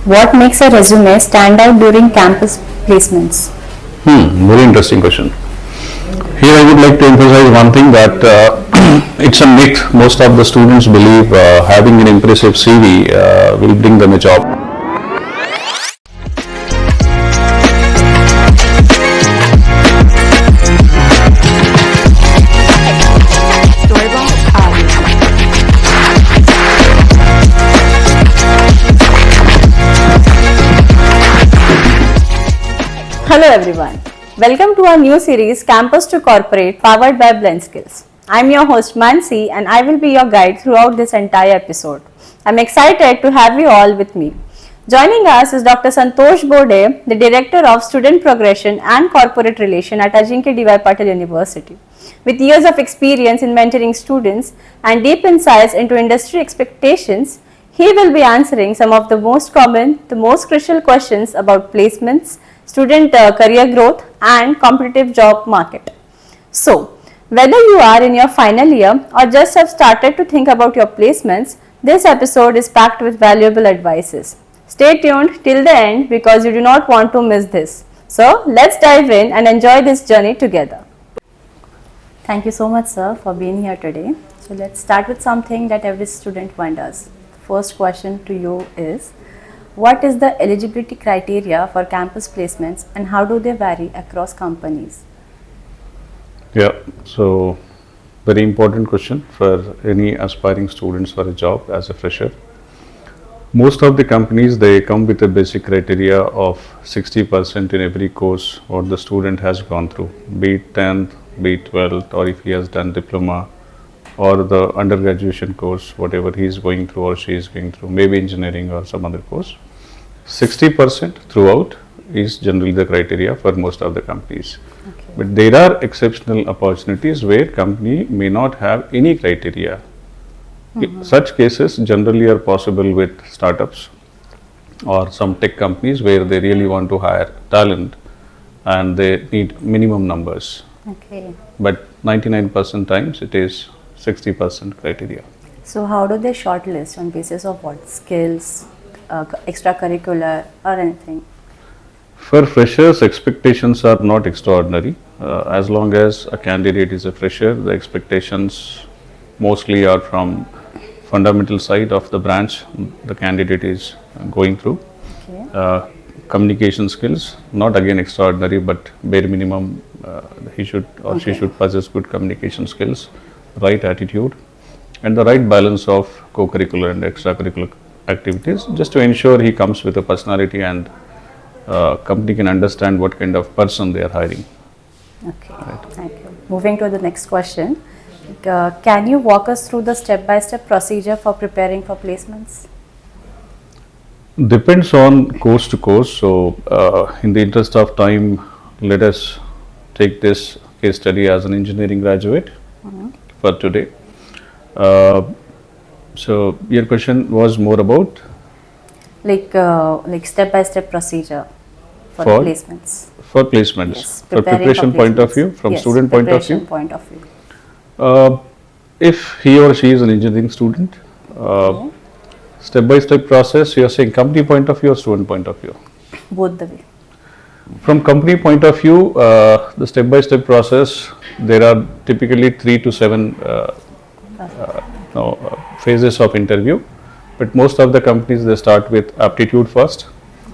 What makes a resume stand out during campus placements? Very interesting question. Here I would like to emphasize one thing that it's a myth. Most of the students believe having an impressive CV will bring them a job. Hello everyone. Welcome to our new series Campus to Corporate powered by Blend Skills. I'm your host Mansi and I will be your guide throughout this entire episode. I'm excited to have you all with me. Joining us is Dr. Santosh Borde, the Director of Student Progression and Corporate Relation at Ajinkya D.Y. Patil University. With years of experience in mentoring students and deep insights into industry expectations, he will be answering some of the most common, the most crucial questions about placements, student career growth and competitive job market. So, whether you are in your final year or just have started to think about your placements, this episode is packed with valuable advices. Stay tuned till the end because you do not want to miss this. So, let's dive in and enjoy this journey together. Thank you so much, sir, for being here today. So, let's start with something that every student wonders. The first question to you is, what is the eligibility criteria for campus placements and how do they vary across companies? Yeah, so very important question for any aspiring students for a job as a fresher. Most of the companies, they come with a basic criteria of 60% in every course what the student has gone through, be it 10th, be it 12th, or if he has done diploma or the undergraduation course, whatever he is going through or she is going through, maybe engineering or some other course. 60% throughout is generally the criteria for most of the companies. Okay. But there are exceptional opportunities where company may not have any criteria. Such cases generally are possible with startups or some tech companies where they really want to hire talent and they need minimum numbers. Okay. But 99% times it is 60% criteria. So how do they shortlist, on basis of what? Skills, extracurricular or anything? For freshers, expectations are not extraordinary. As long as a candidate is a fresher, the expectations mostly are from fundamental side of the branch the candidate is going through. Okay. Communication skills, not again extraordinary, but bare minimum he should or she should possess good communication skills, right attitude, and the right balance of co-curricular and extracurricular activities, just to ensure he comes with a personality and company can understand what kind of person they are hiring. Okay, right. Thank you. Moving to the next question, can you walk us through the step-by-step procedure for preparing for placements? Depends on course to course. So, in the interest of time, let us take this case study as an engineering graduate for today. So, your question was more about? Like step-by-step procedure for placements. For placements. Yes, for preparation point of view, from student point of view. If he or she is an engineering student, step-by-step process, you are saying company point of view or student point of view? Both the way. From company point of view, the step-by-step process, there are typically 3 to 7 phases of interview. But most of the companies, they start with aptitude first.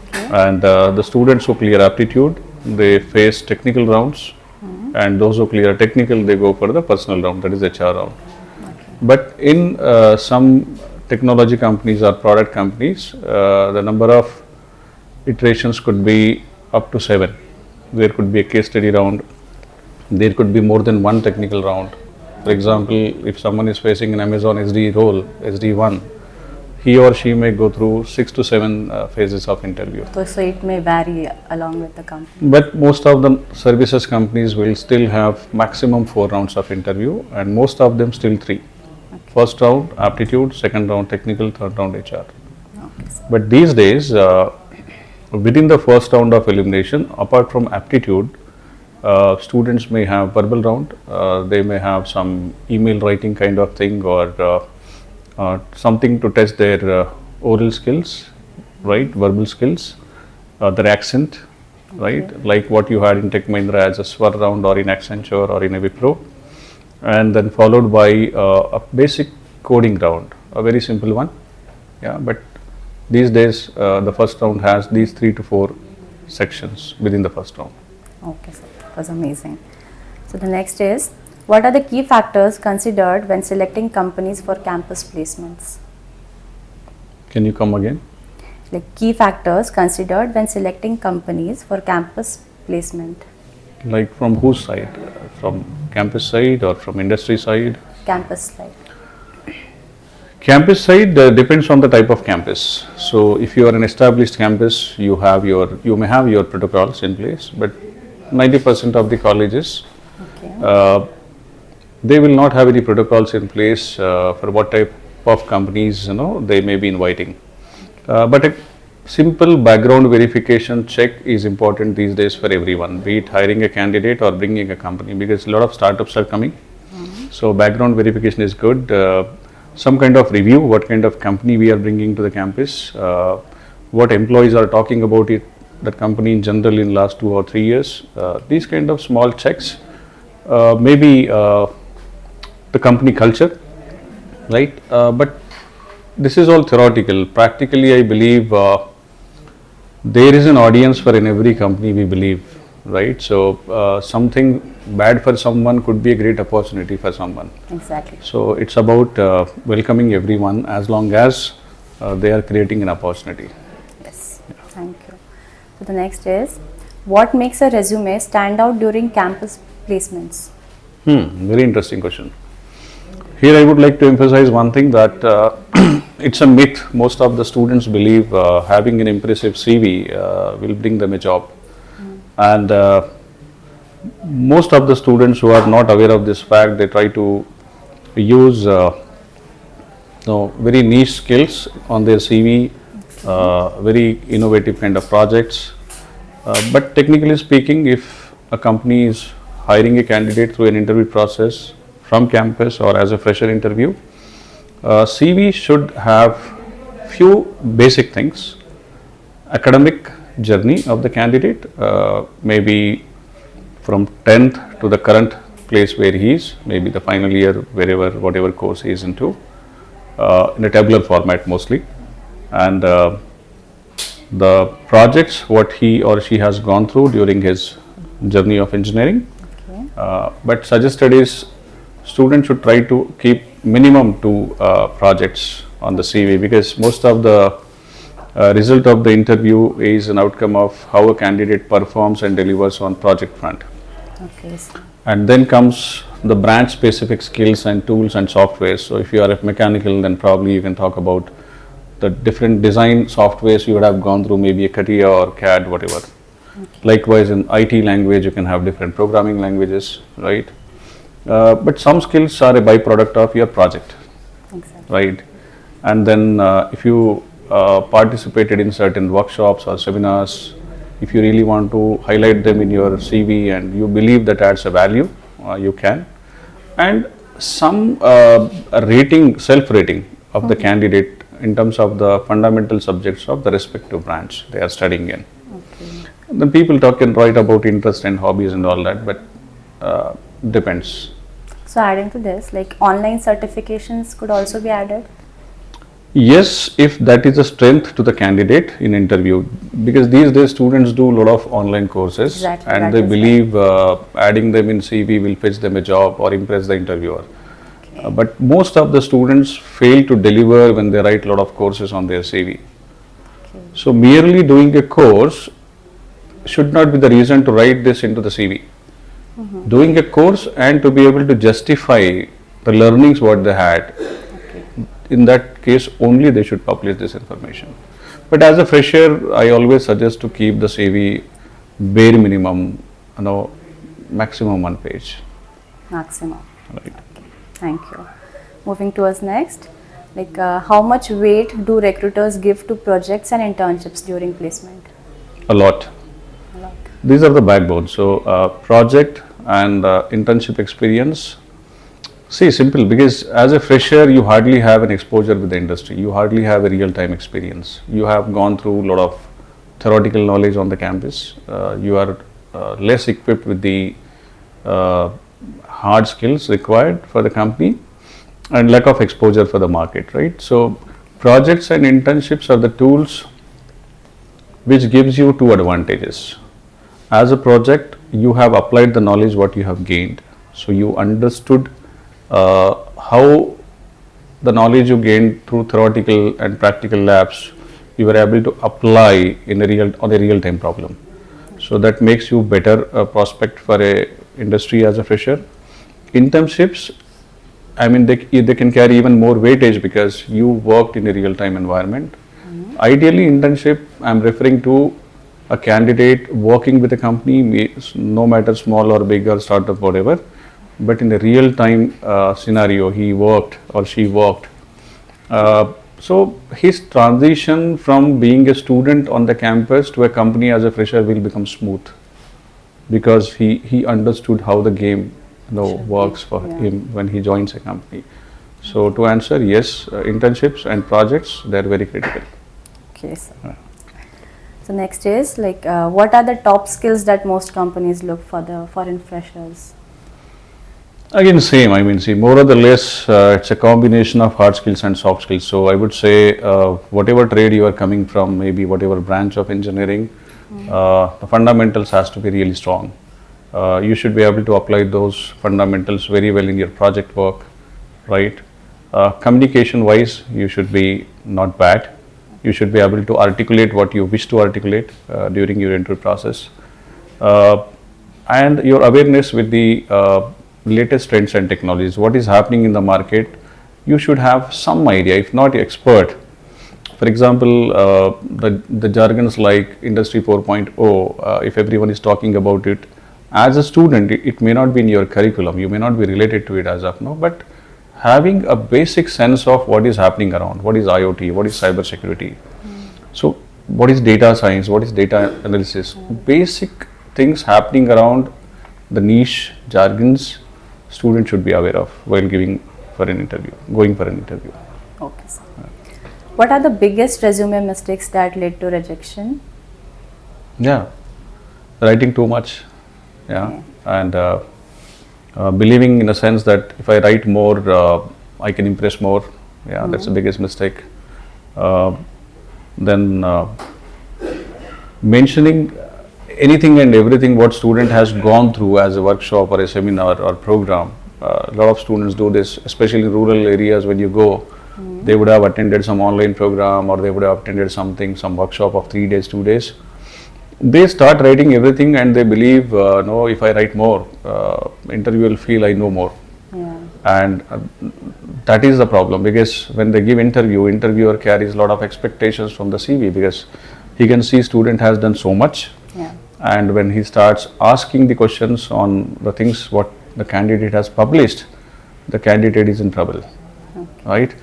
Okay. And the students who clear aptitude, they face technical rounds. And those who clear technical, they go for the personal round, that is HR round. Okay. But in some technology companies or product companies, the number of iterations could be up to 7. There could be a case study round. There could be more than one technical round. For example, if someone is facing an Amazon SD role, SD1, he or she may go through 6 to 7 phases of interview. So it may vary along with the company. But most of the services companies will still have maximum 4 rounds of interview, and most of them still 3. Okay. First round aptitude, second round technical, third round HR. Okay, but these days, within the first round of elimination, apart from aptitude, students may have verbal round, they may have some email writing kind of thing, or something to test their oral skills. right? Verbal skills, their accent, right? Like what you had in Tech Mahindra as a Swar round or in Accenture or in a Wipro, and then followed by a basic coding round, a very simple one. Yeah, but these days the first round has these 3 to 4 sections within the first round. Okay, sir. That was amazing. So the next is, what are the key factors considered when selecting companies for campus placements? Can you come again? Like key factors considered when selecting companies for campus placement. Like from whose side? From campus side or from industry side? Campus side. Campus side depends on the type of campus. So if you are an established campus, you may have your protocols in place, but 90% of the colleges Okay. they will not have any protocols in place for what type of companies they may be inviting. But a simple background verification check is important these days for everyone, be it hiring a candidate or bringing a company, because a lot of startups are coming. So background verification is good. Some kind of review, what kind of company we are bringing to the campus, what employees are talking about it, that company in general in last 2 or 3 years. These kind of small checks, maybe the company culture, right? But this is all theoretical. Practically, I believe there is an audience for in every company, we believe, right? So something bad for someone could be a great opportunity for someone. Exactly. So it's about welcoming everyone as long as they are creating an opportunity. Yes. Thank you. So the next is, what makes a resume stand out during campus placements? Very interesting question. Here I would like to emphasize one thing, that it's a myth. Most of the students believe having an impressive CV will bring them a job. And most of the students who are not aware of this fact, they try to use very niche skills on their CV, very innovative kind of projects. But technically speaking, if a company is hiring a candidate through an interview process from campus or as a fresher interview, CV should have few basic things: academic journey of the candidate, maybe from 10th to the current place where he is, maybe the final year, wherever, whatever course he is into, in a tabular format mostly, and the projects what he or she has gone through during his journey of engineering. Okay. But suggested is students should try to keep minimum 2 projects on the CV, because most of the result of the interview is an outcome of how a candidate performs and delivers on project front. Okay. And then comes the branch specific skills and tools and software. So if you are a mechanical, then probably you can talk about the different design softwares you would have gone through, maybe a CATIA or CAD, whatever. Okay. Likewise, in IT language, you can have different programming languages, right? But some skills are a byproduct of your project, Exactly. right? And then if you participated in certain workshops or seminars, if you really want to highlight them in your CV and you believe that adds a value, you can. And some rating, self-rating of the candidate in terms of the fundamental subjects of the respective branch they are studying in. Okay. And then people can write about interest and hobbies and all that, but depends. So adding to this, like online certifications could also be added. Yes, if that is a strength to the candidate in interview, because these days students do a lot of online courses. Exactly, And that they is believe adding them in CV will fetch them a job or impress the interviewer. Okay. But most of the students fail to deliver when they write a lot of courses on their CV. Okay. So merely doing a course should not be the reason to write this into the CV. Doing a course and to be able to justify the learnings what they had, Okay. in that case only they should publish this information. But as a fresher, I always suggest to keep the CV bare minimum, maximum 1 page. Maximum. Right. Thank you. Moving towards next, like how much weight do recruiters give to projects and internships during placement? A lot. A lot. These are the backbone. So project and internship experience See, simple, because as a fresher, you hardly have an exposure with the industry. You hardly have a real-time experience. You have gone through a lot of theoretical knowledge on the campus. You are less equipped with the uh, hard skills required for the company and lack of exposure for the market, right? So, projects and internships are the tools which gives you two advantages. As a project, you have applied the knowledge what you have gained. So you understood how the knowledge you gained through theoretical and practical labs you were able to apply in a real time problem. So that makes you better prospect for a industry as a fresher. Internships, I mean, they can carry even more weightage because you worked in a real time environment. Ideally, internship, I'm referring to a candidate working with a company, no matter small or big or startup, whatever, but in a real time scenario, he worked or she worked. So his transition from being a student on the campus to a company as a fresher will become smooth because he understood how the game works for him when he joins a company. So to answer, yes, internships and projects, they're very critical. Okay, sir. So next is like what are the top skills that most companies look for the foreign freshers? Again, same. I mean, see, more or less, it's a combination of hard skills and soft skills. So I would say, whatever trade you are coming from, maybe whatever branch of engineering, the fundamentals has to be really strong. You should be able to apply those fundamentals very well in your project work, right? Communication-wise, you should be not bad. You should be able to articulate what you wish to articulate during your interview process, and your awareness with the latest trends and technologies. What is happening in the market? You should have some idea, if not expert. For example, the jargons like Industry 4.0. If everyone is talking about it, as a student, it may not be in your curriculum. You may not be related to it as of now, but having a basic sense of what is happening around, what is IoT, what is cyber security, so what is data science, what is data analysis, basic things happening around the niche jargons students should be aware of while going for an interview. Okay, sir. What are the biggest resume mistakes that led to rejection? Yeah, writing too much, and believing in a sense that if I write more, I can impress more. That's the biggest mistake. Then mentioning anything and everything what student has gone through as a workshop or a seminar or program. A lot of students do this, especially in rural areas. When you go, they would have attended some online program or they would have attended some workshop of 3 days, 2 days. They start writing everything and they believe, no, if I write more, interview will feel I know more. And that is the problem, because when they give interviewer carries a lot of expectations from the CV, because he can see student has done so much. And when he starts asking the questions on the things what the candidate has published, the candidate is in trouble, right?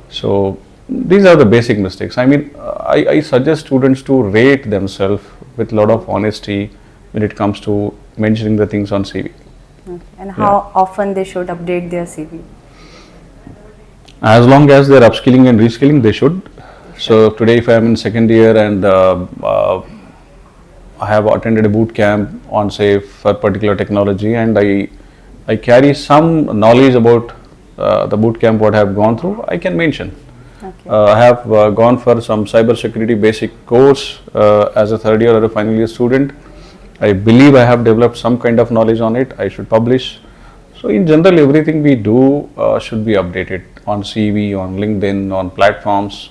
So these are the basic mistakes. I mean, I suggest students to rate themselves with a lot of honesty when it comes to mentioning the things on CV. And how often they should update their CV? As long as they're upskilling and reskilling, they should. So today, if I am in second year and I have attended a boot camp on, say, for particular technology, and I carry some knowledge about the boot camp what I have gone through, I can mention. I have gone for some cyber security basic course as a third year or a final year student. I believe I have developed some kind of knowledge on it. I should publish. So in general, everything we do should be updated on CV, on LinkedIn, on platforms.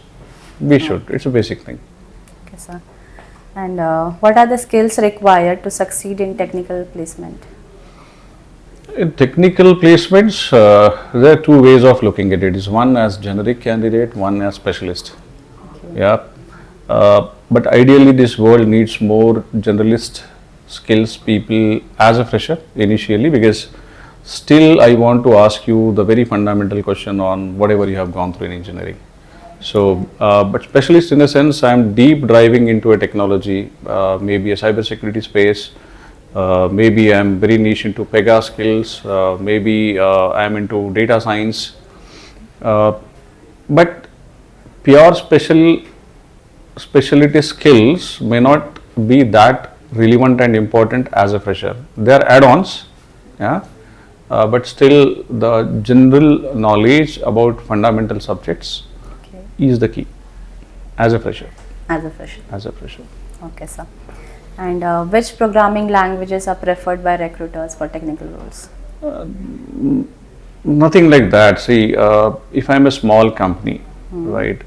We should. It's a basic thing. Okay, sir. And what are the skills required to succeed in technical placement? In technical placements, there are two ways of looking at it. Is one as generic candidate, one as specialist. But ideally, this world needs more generalist skills people as a fresher initially, because still I want to ask you the very fundamental question on whatever you have gone through in engineering. So, but specialist in a sense, I am deep driving into a technology, maybe a cybersecurity space, Maybe I'm very niche into Pega skills. Maybe I'm into data science. But pure specialty skills may not be that relevant and important as a fresher. They are add-ons, yeah. But still, the general knowledge about fundamental subjects Okay. is the key as a fresher. As a fresher. As a fresher. Okay, sir. And which programming languages are preferred by recruiters for technical roles? Nothing like that. See, if I'm a small company, right,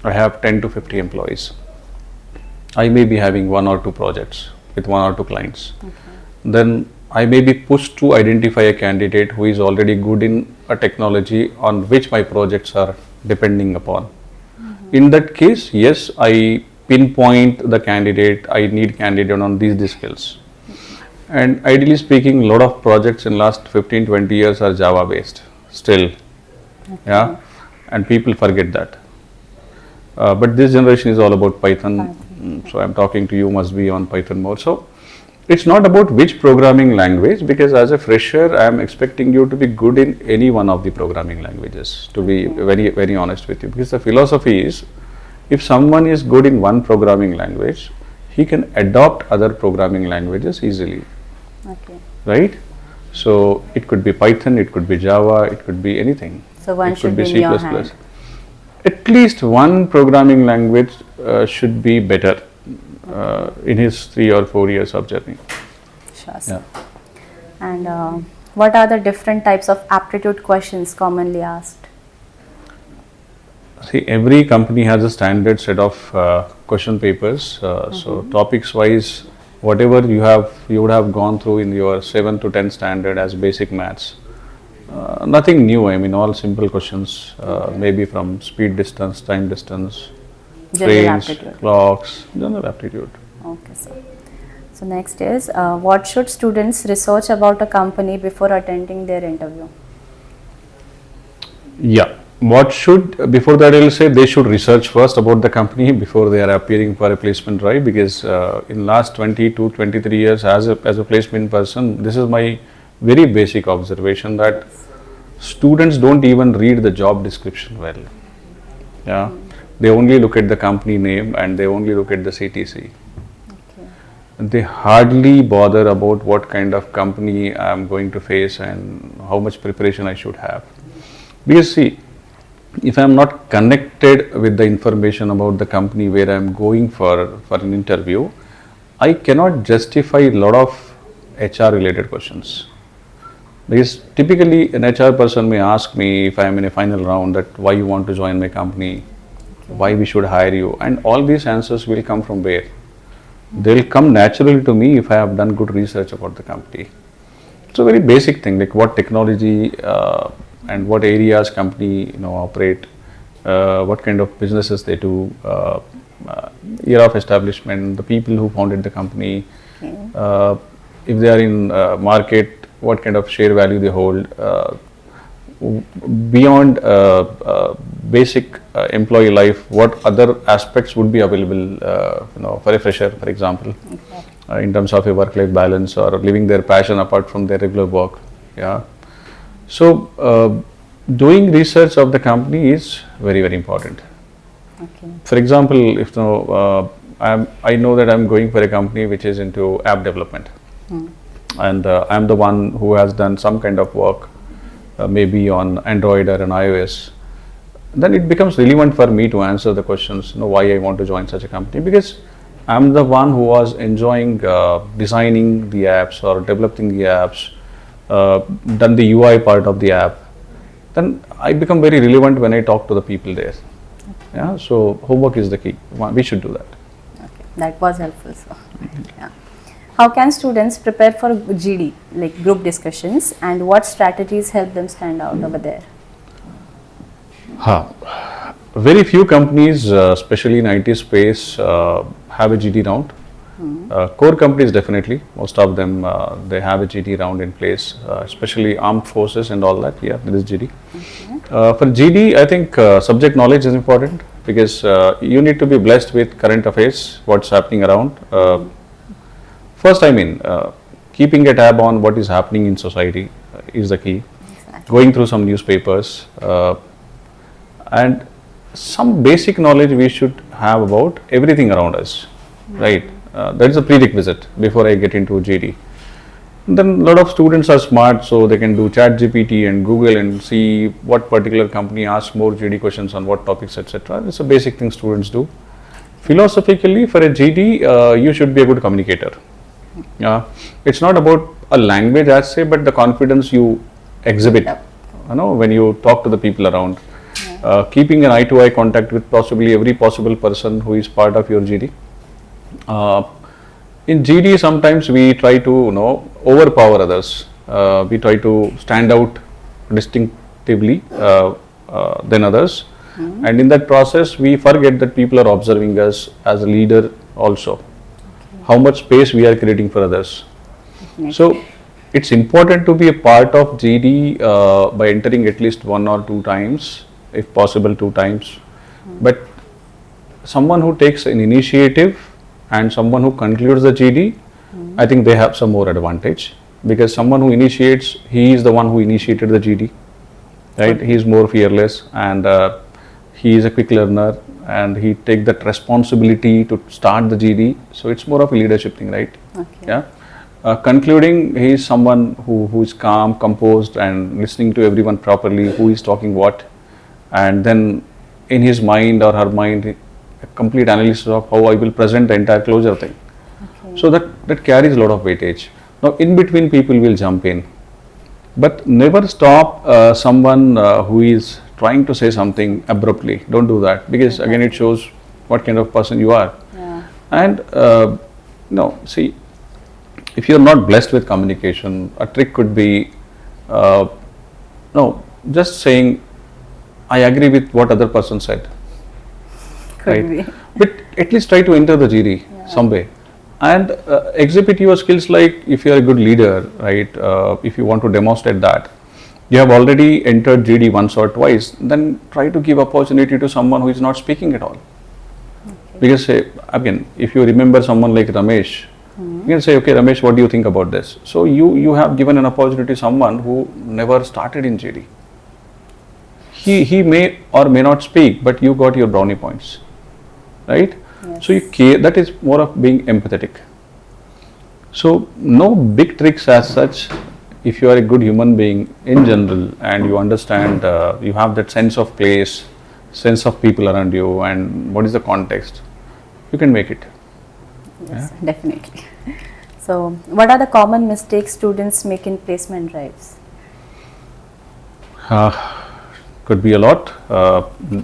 I have 10 to 50 employees. I may be having one or two projects with one or two clients. Then I may be pushed to identify a candidate who is already good in a technology on which my projects are depending upon. In that case, yes, I pinpoint the candidate. I need candidate on these skills. And ideally speaking, a lot of projects in last 15-20 years are Java based still. Yeah, and people forget that. But this generation is all about Python. So I'm talking to you must be on Python more. So it's not about which programming language, because as a fresher, I am expecting you to be good in any one of the programming languages, to be very honest with you. Because the philosophy is, if someone is good in one programming language, he can adopt other programming languages easily. Okay. Right? So it could be Python, it could be Java, it could be anything. So one It should could be be in C++. your hand. At least one programming language should be better in his 3 or 4 years of journey. Sure, sir. And what are the different types of aptitude questions commonly asked? See, every company has a standard set of question papers. So topics wise, whatever you would have gone through in your 7 to 10 standard as basic maths. Nothing new. I mean, all simple questions. Maybe from speed, distance, time, distance, General trains, aptitude. clocks, general aptitude. Okay, sir. So next is, what should students research about a company before attending their interview? Yeah. What should, before that, I will say they should research first about the company before they are appearing for a placement drive, because in last 20 to 23 years as a placement person, this is my very basic observation that students don't even read the job description well. Yeah. They only look at the company name and they only look at the CTC. Okay. They hardly bother about what kind of company I am going to face and how much preparation I should have. Because see, if I am not connected with the information about the company where I am going for an interview, I cannot justify a lot of HR related questions. Because typically an HR person may ask me if I am in a final round that why you want to join my company, why we should hire you, and all these answers will come from where? They will come naturally to me if I have done good research about the company. It's a very basic thing, like what technology and what areas company operate, what kind of businesses they do, year of establishment, the people who founded the company, if they are in market, what kind of share value they hold. Beyond basic employee life, what other aspects would be available for a fresher, for example, in terms of a work-life balance or living their passion apart from their regular work. Yeah. So doing research of the company is very important. Okay. For example, if I know that I'm going for a company which is into app development, and I'm the one who has done some kind of work, maybe on Android or an iOS, then it becomes relevant for me to answer the questions, why I want to join such a company, because I'm the one who was enjoying designing the apps or developing the apps, done the UI part of the app. Then I become very relevant when I talk to the people there. Yeah, so homework is the key. We should do that. Okay. That was helpful, sir. Yeah. How can students prepare for GD, like group discussions, and what strategies help them stand out over there? Very few companies, especially in IT space, have a GD round. Core companies definitely, most of them, they have a GD round in place, especially armed forces and all that. Yeah, there is GD. For GD, I think subject knowledge is important, because you need to be blessed with current affairs, what's happening around. First, I mean, keeping a tab on what is happening in society is the key. Exactly. Going through some newspapers and some basic knowledge we should have about everything around us, right? That is a prerequisite before I get into GD. Then a lot of students are smart, so they can do chat GPT and Google and see what particular company asks more GD questions on what topics, etc. It's a basic thing students do. Philosophically, for a GD, you should be a good communicator. It's not about a language as say, but the confidence you exhibit. Yep. When you talk to the people around, keeping an eye-to-eye contact with possibly every possible person who is part of your GD. In GD, sometimes we try to overpower others. We try to stand out distinctively than others, and in that process, we forget that people are observing us as a leader also. How much space we are creating for others. So it's important to be a part of GD by entering at least 1 or 2 times, if possible 2 times. But someone who takes an initiative and someone who concludes the GD, I think they have some more advantage, because someone who initiates, he is the one who initiated the GD, right? He is more fearless, and he is a quick learner, and he take that responsibility to start the GD. So it's more of a leadership thing, right? Okay. Yeah. Concluding, he is someone who is calm, composed, and listening to everyone properly, who is talking what, and then in his mind or her mind, a complete analysis of how I will present the entire closure thing. Okay. So that carries a lot of weightage. Now, in between, people will jump in, but never stop someone who is trying to say something abruptly. Don't do that, because again, it shows what kind of person you are. Yeah. And see, if you're not blessed with communication, a trick could be just saying, I agree with what other person said. Could be. But at least try to enter the GD some way, and exhibit your skills. Like if you are a good leader, right? If you want to demonstrate that you have already entered GD once or twice, then try to give opportunity to someone who is not speaking at all. Okay. Because again, if you remember someone like Ramesh, you can say, okay, Ramesh, what do you think about this? So you have given an opportunity to someone who never started in GD. He may or may not speak, but you got your brownie points. Right? Yes. So you care, that is more of being empathetic. So no big tricks as such. If you are a good human being in general, and you understand, you have that sense of place, sense of people around you, and what is the context, you can make it. Yes, definitely. So what are the common mistakes students make in placement drives? Could be a lot,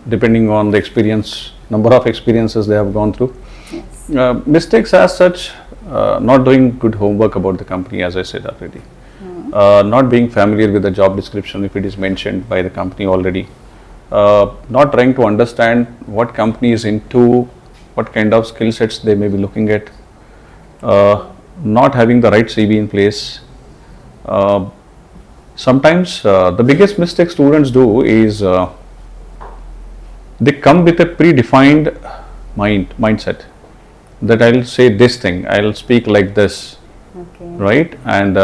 depending on the experience, number of experiences they have gone through. Yes. Mistakes as such, not doing good homework about the company, as I said already. Not being familiar with the job description if it is mentioned by the company already. Not trying to understand what company is into, what kind of skill sets they may be looking at. Not having the right CV in place. Sometimes the biggest mistake students do is they come with a predefined mindset that I'll say this thing, I'll speak like this, Okay. right? And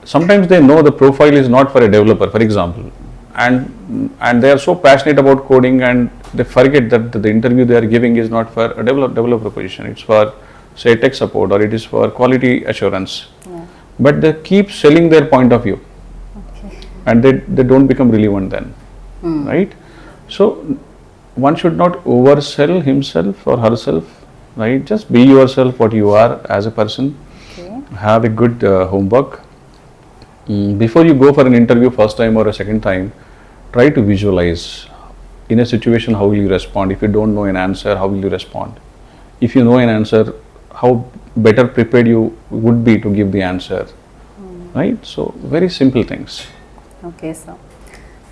sometimes they know the profile is not for a developer, for example, and they are so passionate about coding, and they forget that the interview they are giving is not for a developer position. It's for, say, tech support, or it is for quality assurance. Yeah. But they keep selling their point of view, Okay. and they don't become relevant then, right? So one should not oversell himself or herself, right? Just be yourself, what you are as a person. Okay. Have a good homework. Before you go for an interview first time or a second time, try to visualize in a situation how will you respond. If you don't know an answer, how will you respond? If you know an answer, how better prepared you would be to give the answer, right? So very simple things. Okay, so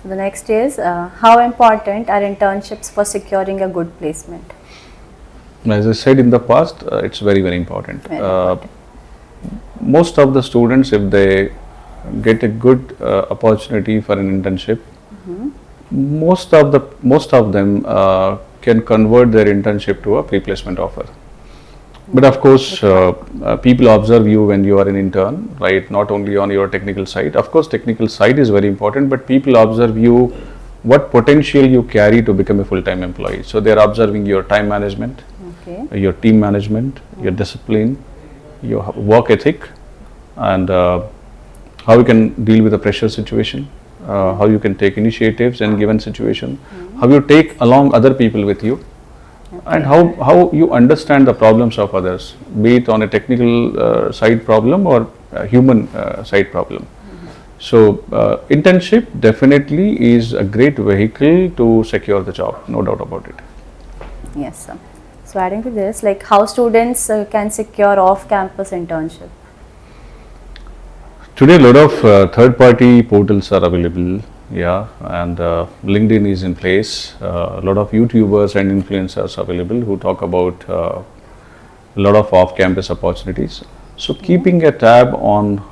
the next is how important are internships for securing a good placement? As I said in the past, it's very, very important. Very important. Most of the students, if they get a good opportunity for an internship, most of them can convert their internship to a pre-placement offer. But of course, people observe you when you are an intern, right? Not only on your technical side. Of course, technical side is very important, but people observe you what potential you carry to become a full-time employee. So they are observing your time management, Okay. your team management, your discipline, your work ethic, and how you can deal with a pressure situation, how you can take initiatives in given situation, how you take along other people with you, and how you understand the problems of others, be it on a technical side problem or a human side problem. So internship definitely is a great vehicle to secure the job, no doubt about it. Yes, sir. So adding to this, like how students can secure off-campus internship. Today, a lot of third-party portals are available, yeah, and LinkedIn is in place. A lot of YouTubers and influencers available who talk about a lot of off-campus opportunities. So, keeping a tab on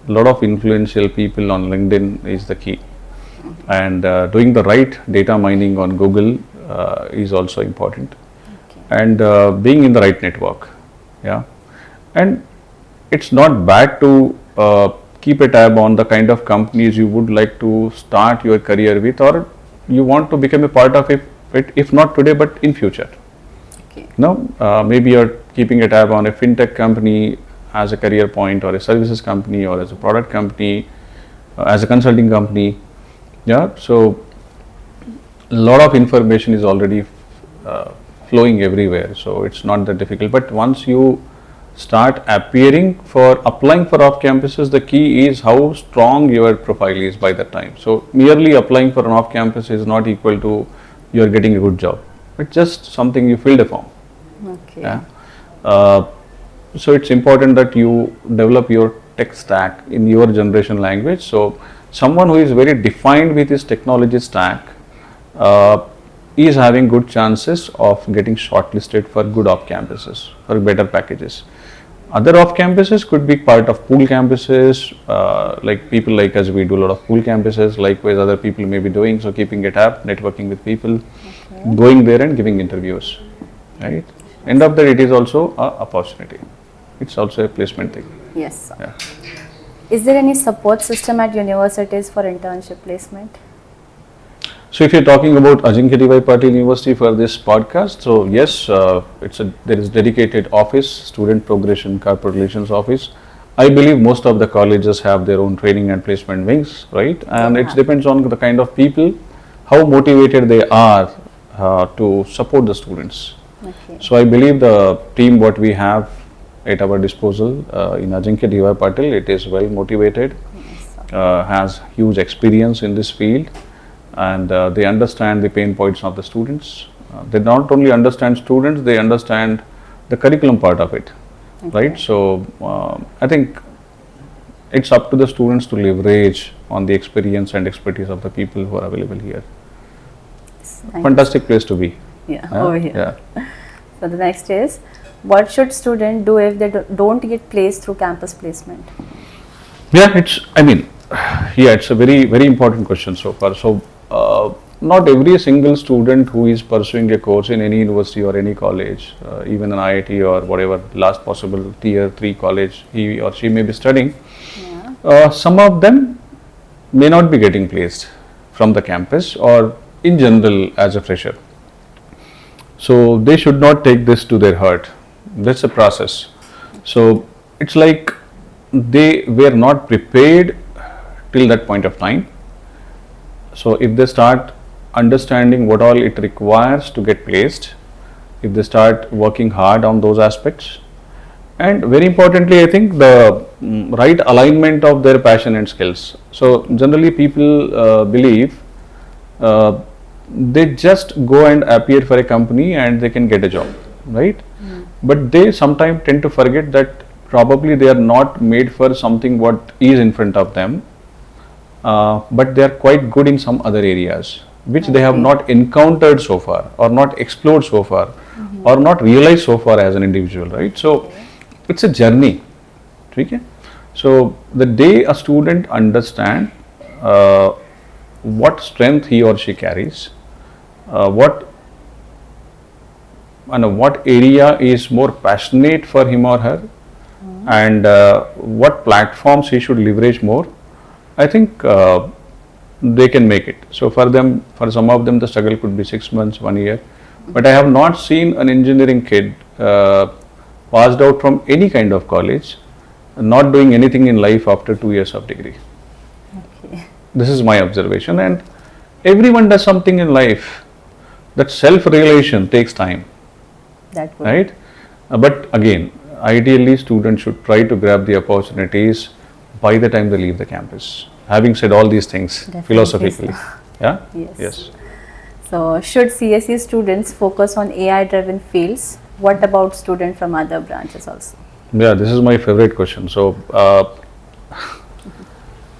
a lot of influential people on LinkedIn is the key, and doing the right data mining on Google is also important, and being in the right network, yeah, and it's not bad to keep a tab on the kind of companies you would like to start your career with, or you want to become a part of it, if not today but in future. Okay. Maybe you're keeping a tab on a fintech company as a career point, or a services company, or as a product company, as a consulting company. Yeah, so a lot of information is already flowing everywhere, so it's not that difficult. But once you start applying for off campuses, the key is how strong your profile is by that time. So merely applying for an off campus is not equal to you're getting a good job. It's just something you filled a form. Okay. Yeah. So it's important that you develop your tech stack in your generation language. So someone who is very defined with his technology stack is having good chances of getting shortlisted for good off campuses, for better packages. Other off campuses could be part of pool campuses, like people like us, we do a lot of pool campuses. Likewise, other people may be doing. So keeping a tab, networking with people, going there and giving interviews, right? End of the day, it is also a opportunity. It's also a placement thing. Yes, sir. Yeah. Is there any support system at universities for internship placement? So if you're talking about Ajinkya D.Y. Patil University for this podcast, so yes, there is dedicated office, student progression, corporate relations office. I believe most of the colleges have their own training and placement wings, right? And it depends on the kind of people, how motivated they are to support the students. Okay. So I believe the team what we have at our disposal in Ajinkya D.Y. Patil, it is well motivated, has huge experience in this field, and they understand the pain points of the students. They not only understand students, they understand the curriculum part of it, right? So I think it's up to the students to leverage on the experience and expertise of the people who are available here. Fantastic place to be. Yeah, over here. Yeah. So the next is, what should student do if they don't get placed through campus placement? Yeah, it's a very, very important question so far. So not every single student who is pursuing a course in any university or any college, even an IIT or whatever last possible tier 3 college he or she may be studying, some of them may not be getting placed from the campus or in general as a fresher. So they should not take this to their heart. That's a process. So it's like they were not prepared till that point of time. So if they start understanding what all it requires to get placed, if they start working hard on those aspects, and very importantly, I think the right alignment of their passion and skills. So generally people believe they just go and appear for a company and they can get a job, right? But they sometimes tend to forget that probably they are not made for something what is in front of them, but they are quite good in some other areas which they have not encountered so far, or not explored so far, or not realized so far as an individual, right? So it's a journey. Okay? So the day a student understand what strength he or she carries, what and what area is more passionate for him or her, and what platforms he should leverage more, I think they can make it. So for them, for some of them, the struggle could be 6 months, 1 year. But I have not seen an engineering kid passed out from any kind of college, not doing anything in life after 2 years of degree. Okay. This is my observation, and everyone does something in life. That self-realization takes time, That would. right? But again, ideally, students should try to grab the opportunities by the time they leave the campus. Having said all these things, Definitely, philosophically, sir. yeah, Yes. yes. So, should CSE students focus on AI-driven fields? What about students from other branches also? Yeah, this is my favorite question. So,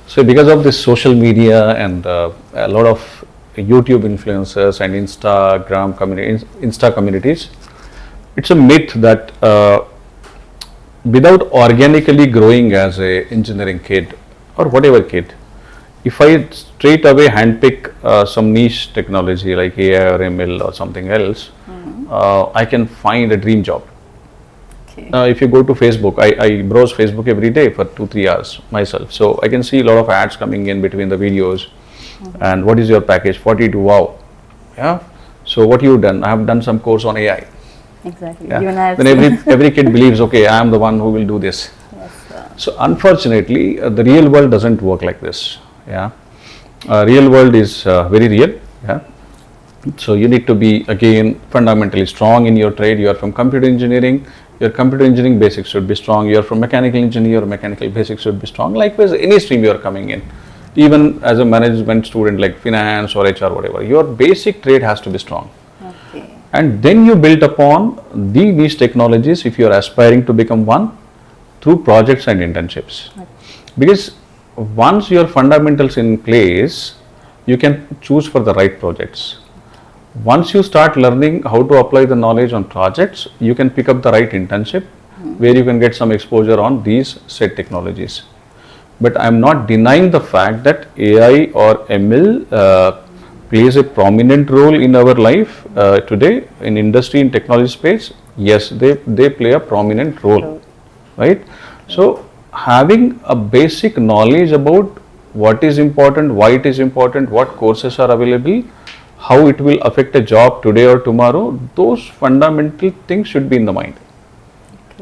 so because of this social media and a lot of YouTube influencers and Insta communities, it's a myth that without organically growing as a engineering kid or whatever kid, if I straight away handpick some niche technology like AI or ML or something else, I can find a dream job. Okay. If you go to Facebook, I browse Facebook every day for 2-3 hours myself. So I can see a lot of ads coming in between the videos. And what is your package? 42. Wow. Yeah. So what you done? I have done some course on AI. Exactly. Yeah. Even I have Then every kid believes, okay, I am the one who will do this. Yes, sir. So unfortunately, the real world doesn't work like this. Yeah. Real world is very real. Yeah. So you need to be again fundamentally strong in your trade. You are from computer engineering. Your computer engineering basics should be strong. You are from mechanical engineer. Mechanical basics should be strong. Likewise, any stream you are coming in, even as a management student like finance or HR, whatever, your basic trade has to be strong. Okay. And then you build upon these technologies if you are aspiring to become one through projects and internships. Because once your fundamentals in place, you can choose for the right projects. Once you start learning how to apply the knowledge on projects, you can pick up the right internship where you can get some exposure on these said technologies. But I am not denying the fact that AI or ML plays a prominent role in our life today in industry and technology space. Yes, they play a prominent role, right? So having a basic knowledge about what is important, why it is important, what courses are available, how it will affect a job today or tomorrow, those fundamental things should be in the mind,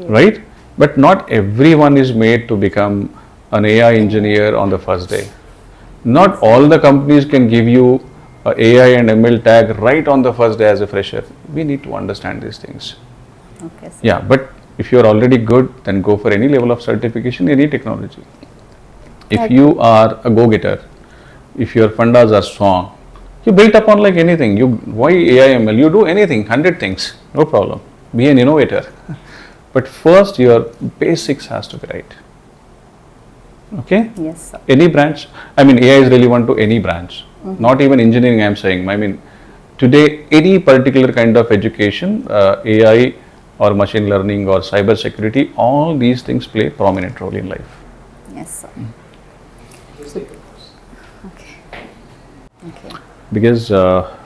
right? But not everyone is made to become an AI engineer on the first day. Not all the companies can give you a AI and ML tag right on the first day as a fresher. We need to understand these things. Okay, sir. Yeah, but if you are already good, then go for any level of certification, any technology. If you are a go-getter, if your fundas are strong, you build upon like anything. Why AI ML? You do anything, 100 things, no problem. Be an innovator. But first, your basics has to be right. Okay? Yes, sir. Any branch, I mean, AI is relevant to any branch, not even engineering, I am saying. I mean, today, any particular kind of education, AI or machine learning or cyber security, all these things play a prominent role in life. Yes, sir. Okay. Okay. Because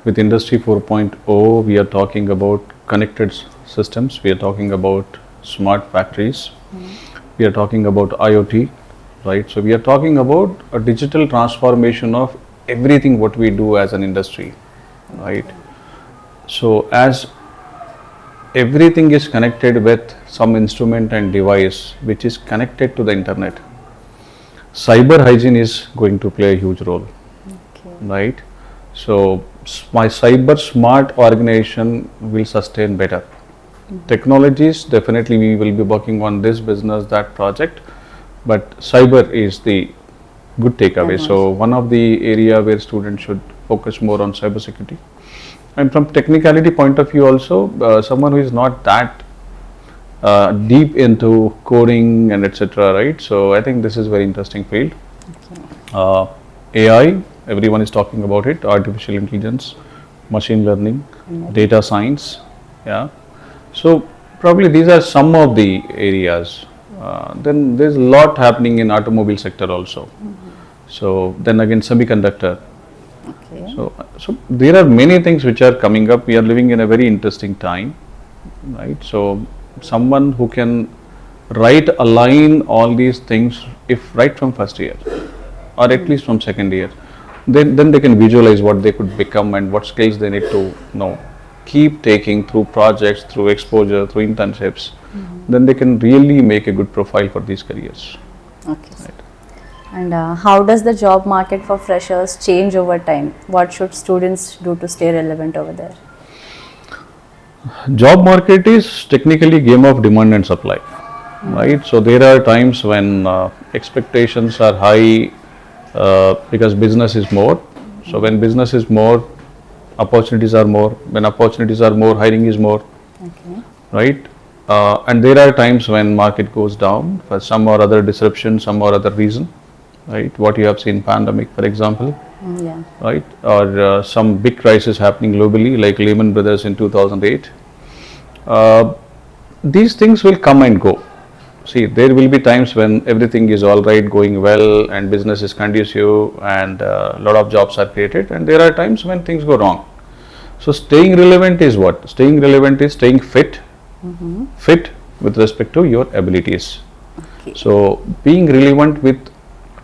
with Industry 4.0, we are talking about connected systems, we are talking about smart factories, we are talking about IoT, right? So we are talking about a digital transformation of everything what we do as an industry, right? So as everything is connected with some instrument and device which is connected to the internet, cyber hygiene is going to play a huge role, right? So my cyber smart organization will sustain better. Technologies, definitely we will be working on this business, that project, but cyber is the good takeaway. So one of the area where students should focus more on cyber security. And from technicality point of view also, someone who is not that deep into coding and etc., right? So I think this is very interesting field. AI, everyone is talking about it, artificial intelligence, machine learning, data science, yeah. So probably these are some of the areas. Then there's a lot happening in automobile sector also. So then again semiconductor. Okay. So there are many things which are coming up. We are living in a very interesting time. right? So someone who can align all these things if right from first year or at least from second year, then they can visualize what they could become and what skills they need to keep taking through projects, through exposure, through internships. Then they can really make a good profile for these careers. Okay. Right. And how does the job market for freshers change over time? What should students do to stay relevant over there? Job market is technically game of demand and supply, right? So there are times when expectations are high because business is more. So when business is more, opportunities are more. When opportunities are more, hiring is more. Okay. Right? And there are times when market goes down for some or other disruption, some or other reason. Right? What you have seen, pandemic, for example. Yeah. Right? Or some big crisis happening globally, like Lehman Brothers in 2008. These things will come and go. See, there will be times when everything is all right, going well, and business is conducive, and a lot of jobs are created. And there are times when things go wrong. So staying relevant is what? Staying relevant is staying fit, fit with respect to your abilities. Okay. So being relevant with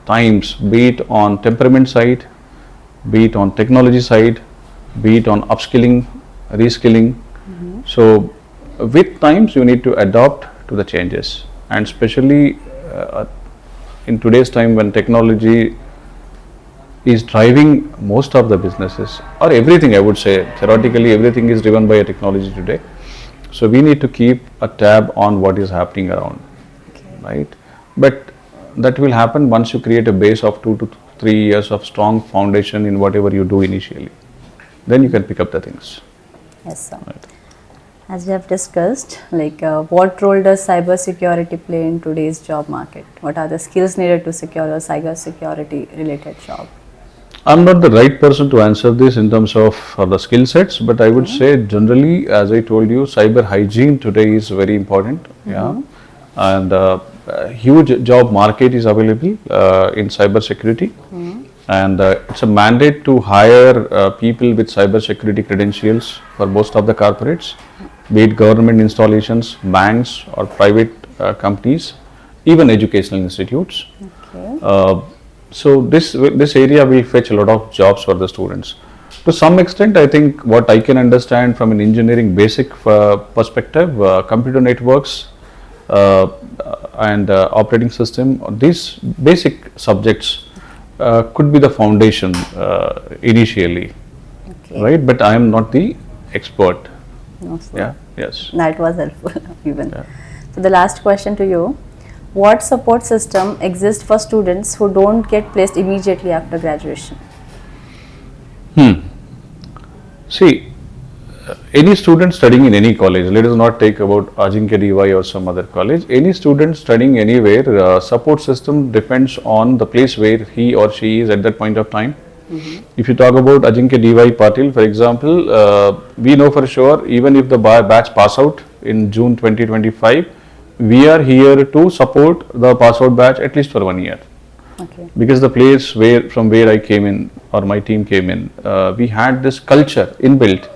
times, be it on temperament side, be it on technology side, be it on upskilling, reskilling. So with times you need to adapt to the changes, and especially in today's time when technology is driving most of the businesses, or everything, I would say theoretically everything is driven by a technology today. So we need to keep a tab on what is happening around, right? But that will happen once you create a base of 2 to 3 years of strong foundation in whatever you do initially. Then you can pick up the things. Yes, sir. Right. As we have discussed, like what role does cybersecurity play in today's job market? What are the skills needed to secure a cybersecurity related job? I'm not the right person to answer this in terms of the skill sets, but I would say generally, as I told you, cyber hygiene today is very important. Yeah, and huge job market is available in cyber security, and it's a mandate to hire people with cyber security credentials for most of the corporates, be it government installations, banks, or private companies, even educational institutes. Okay. So this area will fetch a lot of jobs for the students. To some extent, I think what I can understand from an engineering basic perspective, computer networks and operating system, these basic subjects could be the foundation initially, Okay. right? But I am not the expert. No, sir. Yeah. Yes. That was helpful even. Yeah. So the last question to you. What support system exists for students who don't get placed immediately after graduation? See, any student studying in any college, let us not take about Ajinkya DY or some other college, any student studying anywhere, support system depends on the place where he or she is at that point of time. If you talk about Ajinkya DY Patil, for example, we know for sure, even if the batch pass out in June 2025, we are here to support the pass out batch at least for 1 year. Okay. Because the place from where I came in or my team came in, we had this culture inbuilt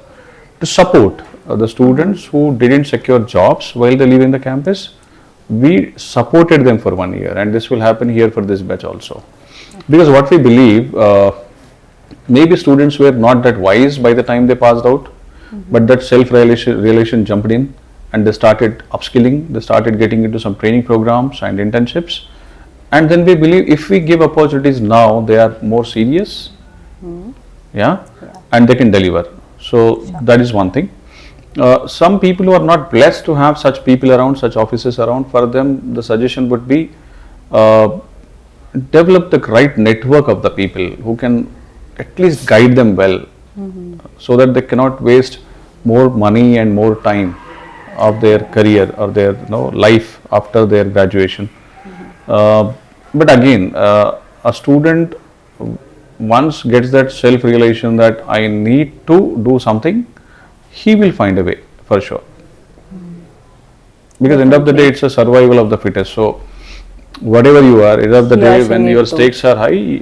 to support the students who didn't secure jobs while they live in the campus. We supported them for 1 year, and this will happen here for this batch also. Because what we believe, maybe students were not that wise by the time they passed out, but that self-realization jumped in, and they started upskilling, they started getting into some training programs and internships. And then we believe if we give opportunities now, they are more serious, and they can deliver. So that is one thing. Some people who are not blessed to have such people around, such offices around, for them the suggestion would be develop the right network of the people who can at least guide them well, so that they cannot waste more money and more time of their career or their life after their graduation. But again, a student once gets that self-realization that I need to do something, he will find a way for sure. Because end of the day, it's a survival of the fittest. So whatever you are, end of the day, when your stakes are high,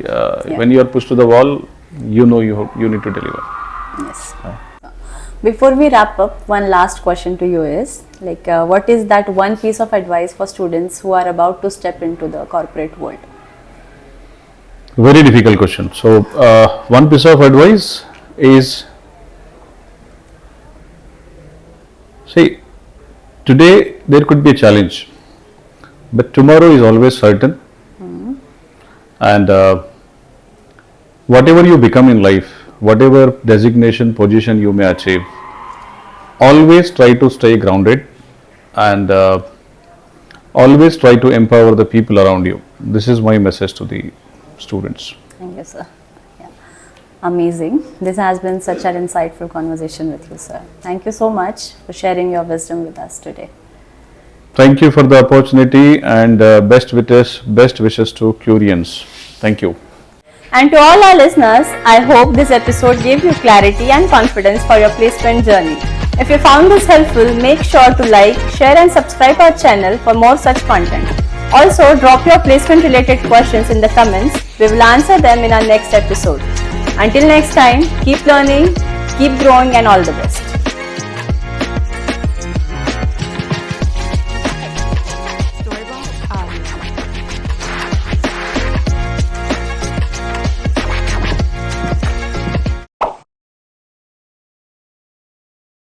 when you are pushed to the wall, you know you need to deliver. Yes. Before we wrap up, one last question to you is like, what is that one piece of advice for students who are about to step into the corporate world? Very difficult question. So, one piece of advice is, see, today there could be a challenge, but tomorrow is always certain. And whatever you become in life, whatever designation, position you may achieve, always try to stay grounded and always try to empower the people around you. This is my message to the students. Thank you, sir. Yeah. Amazing. This has been such an insightful conversation with you, sir. Thank you so much for sharing your wisdom with us today. Thank you for the opportunity and best wishes to Curians. Thank you. And to all our listeners, I hope this episode gave you clarity and confidence for your placement journey. If you found this helpful, make sure to like, share and subscribe our channel for more such content. Also, drop your placement related questions in the comments. We will answer them in our next episode. Until next time, keep learning, keep growing and all the best.